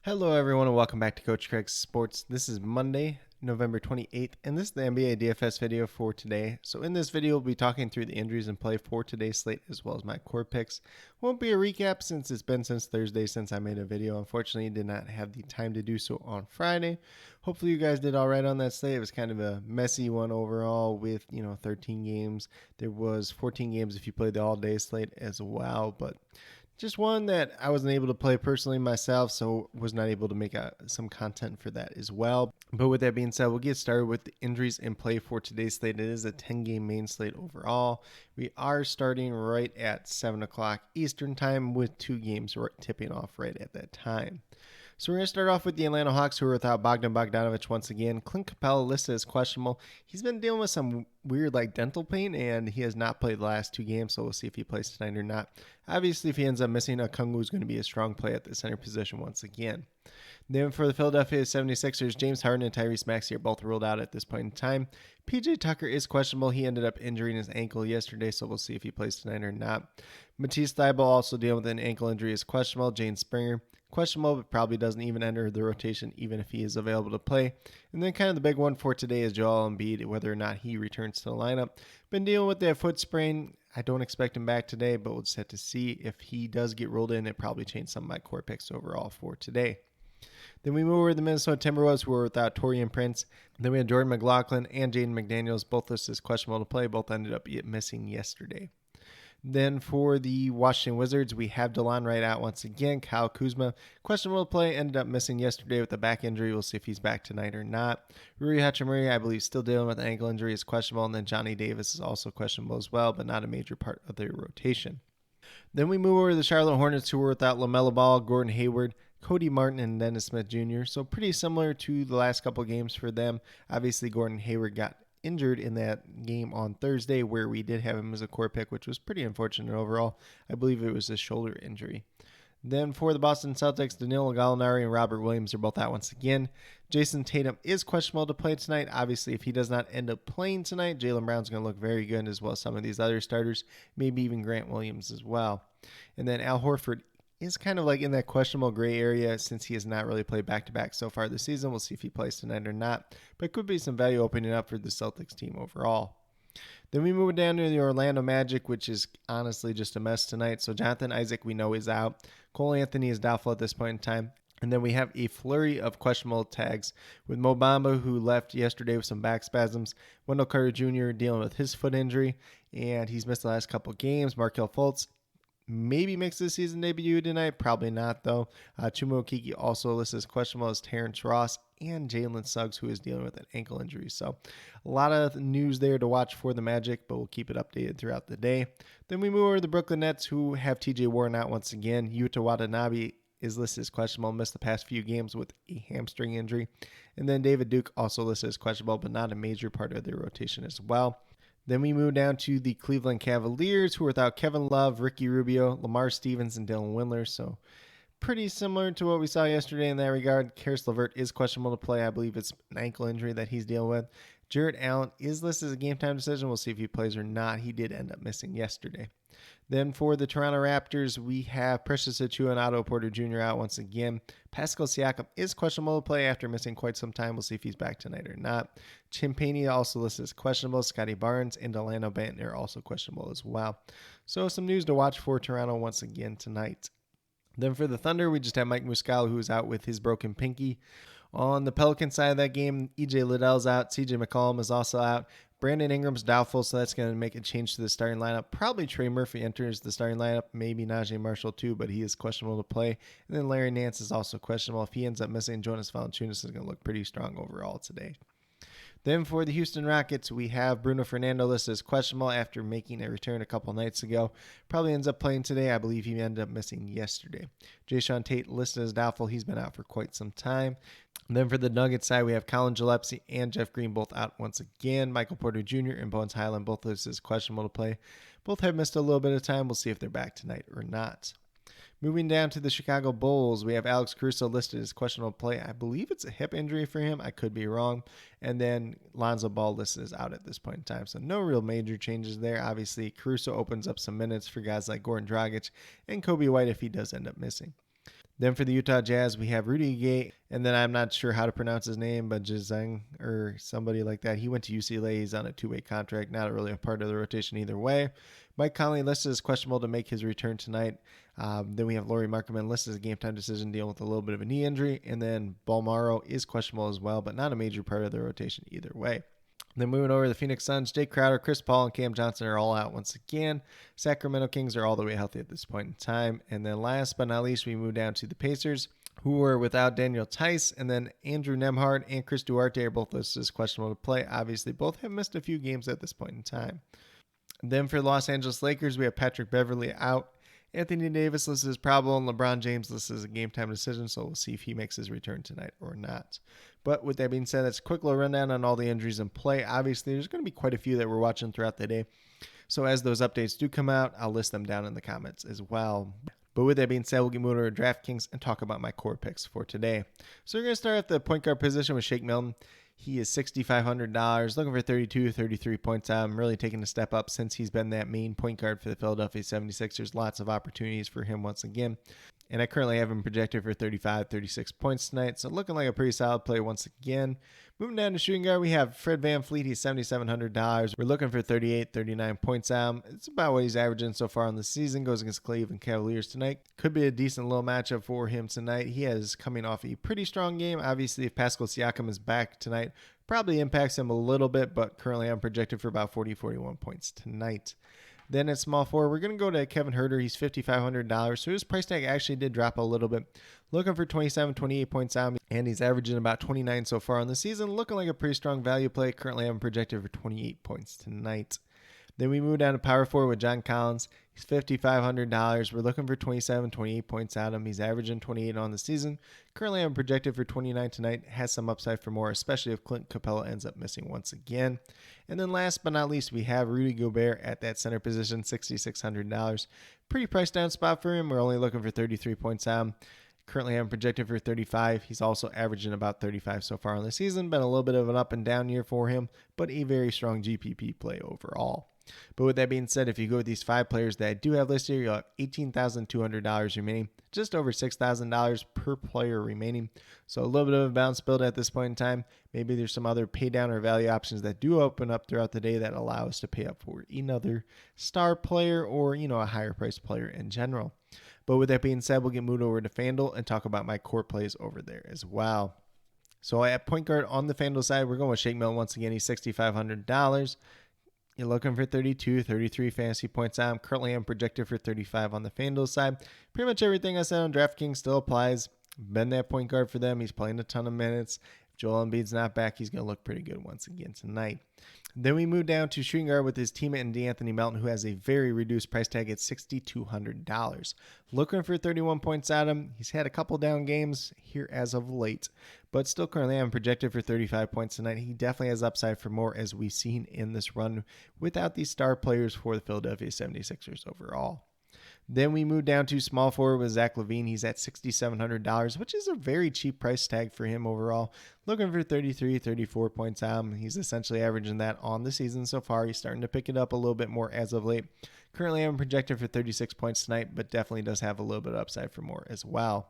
Hello, everyone, and welcome back to Coach Craig's Sports. This is Monday, November 28th, and this is the NBA DFS video for today. So in this video, we'll be talking through the injuries in play for today's slate, as well as my core picks. Won't be a recap since it's been since Thursday since I made a video. Unfortunately, did not have the time to do so on Friday. Hopefully, you guys did all right on that slate. It was kind of a messy one overall with, 13 games. There was 14 games if you played the all-day slate as well, but just one that I wasn't able to play personally myself, so was not able to make some content for that as well. But with that being said, we'll get started with the injuries in play for today's slate. It is a 10-game main slate overall. We are starting right at 7 o'clock Eastern time with 2 games tipping off right at that time. So we're going to start off with the Atlanta Hawks, who are without Bogdan Bogdanovic once again. Clint Capella listed as questionable. He's been dealing with some weird dental pain, and he has not played the last 2 games, so we'll see if he plays tonight or not. Obviously, if he ends up missing, Okongwu is going to be a strong play at the center position once again. Then for the Philadelphia 76ers, James Harden and Tyrese Maxey are both ruled out at this point in time. PJ Tucker is questionable. He ended up injuring his ankle yesterday, so we'll see if he plays tonight or not. Matisse Thybulle also dealing with an ankle injury is questionable. Jane Springer, questionable, but probably doesn't even enter the rotation even if he is available to play. And then kind of the big one for today is Joel Embiid, whether or not he returns to the lineup. Been dealing with that foot sprain. I don't expect him back today, but we'll just have to see. If he does get rolled in, it probably change some of my core picks overall for today. Then we move over to the Minnesota Timberwolves, who were without Taurean Prince. Then we had Jordan McLaughlin and Jaden McDaniels, both listed as questionable to play. Both ended up missing yesterday. Then for the Washington Wizards, we have DeLon Wright out once again. Kyle Kuzma, questionable to play, ended up missing yesterday with a back injury. We'll see if he's back tonight or not. Rui Hachimura, I believe, still dealing with an ankle injury, is questionable. And then Johnny Davis is also questionable as well, but not a major part of their rotation. Then we move over to the Charlotte Hornets, who were without LaMelo Ball, Gordon Hayward, Cody Martin, and Dennis Smith Jr. So pretty similar to the last couple games for them. Obviously, Gordon Hayward got injured in that game on Thursday where we did have him as a core pick, which was pretty unfortunate overall. I believe it was a shoulder injury. Then for the Boston Celtics, Danilo Gallinari and Robert Williams are both out once again. Jason Tatum is questionable to play tonight. Obviously, if he does not end up playing tonight, Jaylen Brown's going to look very good, as well as some of these other starters, maybe even Grant Williams as well. And then Al Horford is kind of in that questionable gray area since he has not really played back-to-back so far this season. We'll see if he plays tonight or not, but could be some value opening up for the Celtics team overall. Then we move down to the Orlando Magic, which is honestly just a mess tonight. So Jonathan Isaac, we know, is out. Cole Anthony is doubtful at this point in time. And then we have a flurry of questionable tags with Mo Bamba, who left yesterday with some back spasms. Wendell Carter Jr. dealing with his foot injury, and he's missed the last couple games. Markelle Fultz maybe makes his season debut tonight. Probably not, though. Chuma Okeke also listed as questionable as Terrence Ross and Jalen Suggs, who is dealing with an ankle injury. So a lot of news there to watch for the Magic, but we'll keep it updated throughout the day. Then we move over to the Brooklyn Nets, who have TJ Warren out once again. Yuta Watanabe is listed as questionable, missed the past few games with a hamstring injury. And then David Duke also listed as questionable, but not a major part of their rotation as well. Then we move down to the Cleveland Cavaliers, who are without Kevin Love, Ricky Rubio, Lamar Stevens, and Dylan Windler. So pretty similar to what we saw yesterday in that regard. Karis LeVert is questionable to play. I believe it's an ankle injury that he's dealing with. Jarrett Allen is listed as a game time decision. We'll see if he plays or not. He did end up missing yesterday. Then for the Toronto Raptors, we have Precious Achiuwa and Otto Porter Jr. out once again. Pascal Siakam is questionable to play after missing quite some time. We'll see if he's back tonight or not. Chimpany also listed as questionable. Scotty Barnes and Delano Banton are also questionable as well. So some news to watch for Toronto once again tonight. Then for the Thunder, we just have Mike Muscala, who is out with his broken pinky. On the Pelican side of that game, EJ Liddell's out. CJ McCollum is also out. Brandon Ingram's doubtful, so that's going to make a change to the starting lineup. Probably Trey Murphy enters the starting lineup, maybe Najee Marshall too, but he is questionable to play. And then Larry Nance is also questionable. If he ends up missing, Jonas Valanciunas is going to look pretty strong overall today. Then for the Houston Rockets, we have Bruno Fernando listed as questionable after making a return a couple nights ago. Probably ends up playing today. I believe he ended up missing yesterday. Jayshawn Tate listed as doubtful. He's been out for quite some time. And then for the Nuggets side, we have Colin Gillespie and Jeff Green both out once again. Michael Porter Jr. and Bones Highland both listed as questionable to play. Both have missed a little bit of time. We'll see if they're back tonight or not. Moving down to the Chicago Bulls, we have Alex Caruso listed as questionable play. I believe it's a hip injury for him. I could be wrong. And then Lonzo Ball listed as out at this point in time. So no real major changes there. Obviously, Caruso opens up some minutes for guys like Goran Dragic and Kobe White if he does end up missing. Then for the Utah Jazz, we have Rudy Gay, and then I'm not sure how to pronounce his name, but Jazeng or somebody like that. He went to UCLA. He's on a two-way contract, not really a part of the rotation either way. Mike Conley listed as questionable to make his return tonight. Then we have Lauri Markkanen listed as a game-time decision dealing with a little bit of a knee injury, and then Bolmaro is questionable as well, but not a major part of the rotation either way. Then moving over to the Phoenix Suns, Jake Crowder, Chris Paul, and Cam Johnson are all out once again. Sacramento Kings are all the way healthy at this point in time. And then last but not least, we move down to the Pacers, who were without Daniel Tice, and then Andrew Nembhard and Chris Duarte are both listed as questionable to play. Obviously, both have missed a few games at this point in time. Then for the Los Angeles Lakers, we have Patrick Beverley out. Anthony Davis listed as probable, and LeBron James listed as a game-time decision, so we'll see if he makes his return tonight or not. But with that being said, that's a quick little rundown on all the injuries in play. Obviously, there's going to be quite a few that we're watching throughout the day. So as those updates do come out, I'll list them down in the comments as well. But with that being said, we'll get moving over to DraftKings and talk about my core picks for today. So we're going to start at the point guard position with Shake Milton. He is $6,500, looking for 32, 33 points. I'm really taking a step up since he's been that main point guard for the Philadelphia 76ers. Lots of opportunities for him once again. And I currently have him projected for 35, 36 points tonight. So looking like a pretty solid play once again. Moving down to shooting guard, we have Fred VanVleet. He's $7,700. We're looking for 38, 39 points. It's about what he's averaging so far on the season. Goes against Cleveland Cavaliers tonight. Could be a decent little matchup for him tonight. He is coming off a pretty strong game. Obviously, if Pascal Siakam is back tonight, probably impacts him a little bit, but currently I'm projected for about 40, 41 points tonight. Then at small forward, we're going to go to Kevin Huerter. He's $5,500, so his price tag actually did drop a little bit. Looking for 27, 28 points out, and he's averaging about 29 so far on the season. Looking like a pretty strong value play. Currently, I'm projected for 28 points tonight. Then we move down to power forward with John Collins. He's $5,500. We're looking for 27, 28 points out of him. He's averaging 28 on the season. Currently, I'm projected for 29 tonight. Has some upside for more, especially if Clint Capella ends up missing once again. And then last but not least, we have Rudy Gobert at that center position, $6,600. Pretty priced down spot for him. We're only looking for 33 points out of him. Currently, I'm projected for 35. He's also averaging about 35 so far on the season. Been a little bit of an up and down year for him, but a very strong GPP play overall. But with that being said, if you go with these five players that I do have listed here, you'll have $18,200 remaining, just over $6,000 per player remaining. So a little bit of a balance build at this point in time. Maybe there's some other pay down or value options that do open up throughout the day that allow us to pay up for another star player or, a higher priced player in general. But with that being said, we'll get moved over to FanDuel and talk about my core plays over there as well. So at point guard on the FanDuel side, we're going with Shake Milton once again. He's $6,500. You're looking for 32, 33 fantasy points out. Currently, I'm projected for 35 on the FanDuel side. Pretty much everything I said on DraftKings still applies. Been that point guard for them. He's playing a ton of minutes. If Joel Embiid's not back, he's going to look pretty good once again tonight. Then we move down to shooting guard with his teammate in DeAnthony Melton, who has a very reduced price tag at $6,200. Looking for 31 points out of him. He's had a couple down games here as of late, but still currently I'm projected for 35 points tonight. He definitely has upside for more, as we've seen in this run without these star players for the Philadelphia 76ers overall. Then we move down to small forward with Zach LaVine. He's at $6,700, which is a very cheap price tag for him overall. Looking for 33, 34 points out. He's essentially averaging that on the season so far. He's starting to pick it up a little bit more as of late. Currently, I'm projected for 36 points tonight, but definitely does have a little bit of upside for more as well.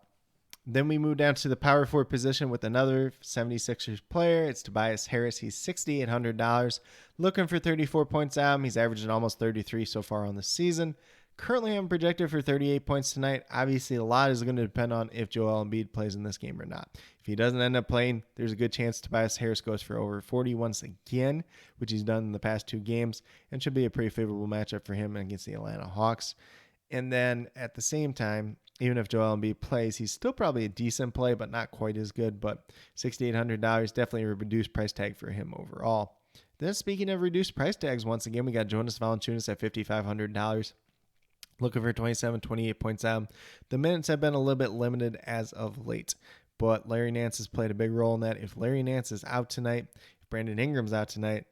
Then we move down to the power forward position with another 76ers player. It's Tobias Harris. He's $6,800. Looking for 34 points out. He's averaging almost 33 so far on the season. Currently, I'm projected for 38 points tonight. Obviously, a lot is going to depend on if Joel Embiid plays in this game or not. If he doesn't end up playing, there's a good chance Tobias Harris goes for over 40 once again, which he's done in the past two games, and should be a pretty favorable matchup for him against the Atlanta Hawks. And then at the same time, even if Joel Embiid plays, he's still probably a decent play, but not quite as good. But $6,800, definitely a reduced price tag for him overall. Then speaking of reduced price tags, once again, we got Jonas Valanciunas at $5,500. Looking for 27, 28 points out. The minutes have been a little bit limited as of late, but Larry Nance has played a big role in that. If Larry Nance is out tonight, if Brandon Ingram's out tonight,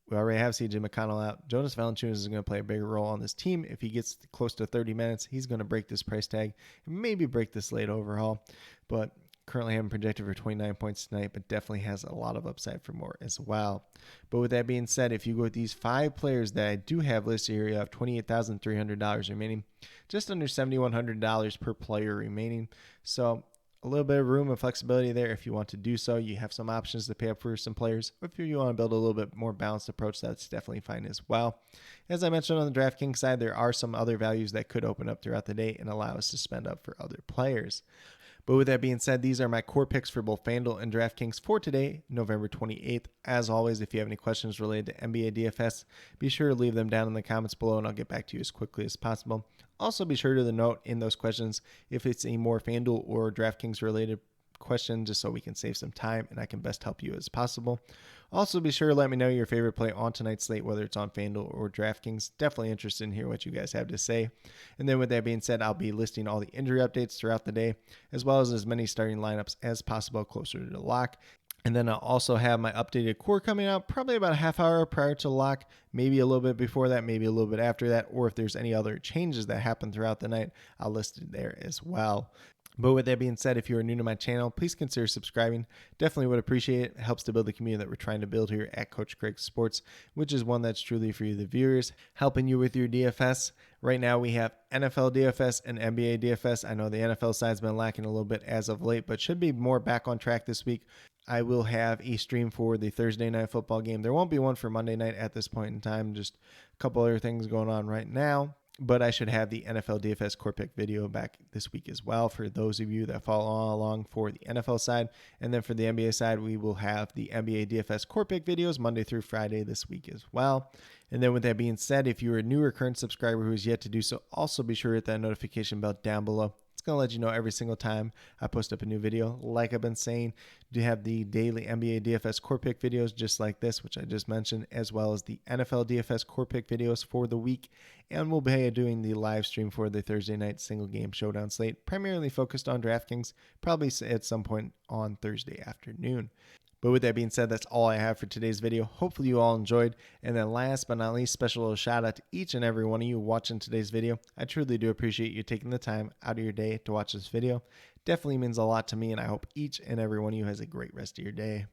we already have CJ McConnell out. Jonas Valanciunas is going to play a bigger role on this team. If he gets close to 30 minutes, he's going to break this price tag and maybe break this late overall. But currently have him projected for 29 points tonight, but definitely has a lot of upside for more as well. But with that being said, if you go with these 5 players that I do have listed here, you have $28,300 remaining, just under $7,100 per player remaining. So a little bit of room and flexibility there if you want to do so. You have some options to pay up for some players. Or if you want to build a little bit more balanced approach, that's definitely fine as well. As I mentioned on the DraftKings side, there are some other values that could open up throughout the day and allow us to spend up for other players. But with that being said, these are my core picks for both FanDuel and DraftKings for today, November 28th. As always, if you have any questions related to NBA DFS, be sure to leave them down in the comments below and I'll get back to you as quickly as possible. Also, be sure to note in those questions if it's a more FanDuel or DraftKings related question, just so we can save some time and I can best help you as possible. Also, be sure to let me know your favorite play on tonight's slate, whether it's on FanDuel or DraftKings. Definitely interested in hearing what you guys have to say. And then with that being said, I'll be listing all the injury updates throughout the day, as well as many starting lineups as possible closer to the lock. And then I'll also have my updated core coming out probably about a half hour prior to lock, maybe a little bit before that, maybe a little bit after that, or if there's any other changes that happen throughout the night, I'll list it there as well. But with that being said, if you are new to my channel, please consider subscribing. Definitely would appreciate it. It helps to build the community that we're trying to build here at CoachCraigSports, which is one that's truly for you, the viewers, helping you with your DFS. Right now we have NFL DFS and NBA DFS. I know the NFL side's been lacking a little bit as of late, but should be more back on track this week. I will have a stream for the Thursday night football game. There won't be one for Monday night at this point in time. Just a couple other things going on right now. But I should have the NFL DFS Core Pick video back this week as well for those of you that follow along for the NFL side. And then for the NBA side, we will have the NBA DFS Core Pick videos Monday through Friday this week as well. And then with that being said, if you're a new or current subscriber who is yet to do so, also be sure to hit that notification bell down below. It's going to let you know every single time I post up a new video. Like I've been saying, do have the daily NBA DFS Core Pick videos just like this, which I just mentioned, as well as the NFL DFS Core Pick videos for the week. And we'll be doing the live stream for the Thursday night single game showdown slate, primarily focused on DraftKings, probably at some point on Thursday afternoon. But with that being said, that's all I have for today's video. Hopefully you all enjoyed. And then last but not least, special little shout out to each and every one of you watching today's video. I truly do appreciate you taking the time out of your day to watch this video. Definitely means a lot to me, and I hope each and every one of you has a great rest of your day.